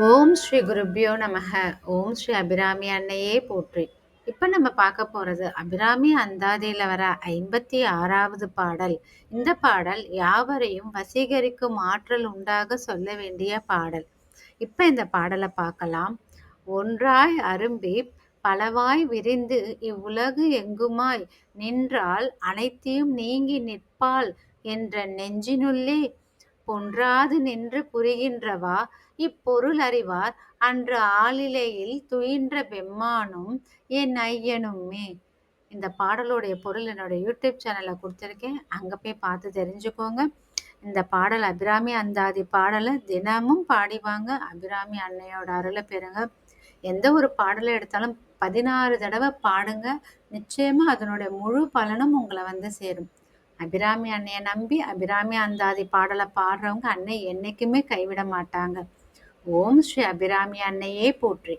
ஓம் ஸ்ரீ குருப்யோ நமக. ஓம் ஸ்ரீ அபிராமி அன்னையே போற்றி. இப்ப நம்ம பார்க்க போறது அபிராமி அந்தாதியில வர 56வது பாடல். இந்த பாடல் யாவரையும் வசீகரிக்கும் ஆற்றல் உண்டாக சொல்ல வேண்டிய பாடல். இப்ப இந்த பாடலை பார்க்கலாம். ஒன்றாய் அரும்பிப் பலவாய் விரிந்து இவ்வுலகு எங்குமாய் நின்றால் அனைத்தையும் நீங்கி நிற்பாள் என்ற நெஞ்சினுள்ளே பொன்றாது நின்று புரிகின்றவா இப்பொருள் அறிவார் அன்று ஆலிலையில் துயின்ற பெம்மானும் என் ஐயனுமே. இந்த பாடலுடைய பொருள் என்னோட யூடியூப் சேனல்ல கொடுத்துருக்கேன். அங்க போய் பார்த்து தெரிஞ்சுக்கோங்க. இந்த பாடல் அபிராமி அந்தாதி பாடலை தினமும் பாடிவாங்க. அபிராமி அன்னையோட அருளை பெறுங்க. எந்த ஒரு பாடலை எடுத்தாலும் 16 தடவை பாடுங்க. நிச்சயமா அதனுடைய முழு பலனும் உங்களை வந்து சேரும். அபிராமி அன்னையை நம்பி அபிராமி அந்தாதி பாடலை பாடுறவங்க அன்னை என்னைக்குமே கைவிட மாட்டாங்க. ஓம் ஸ்ரீ அபிராமி அன்னையே போற்றி.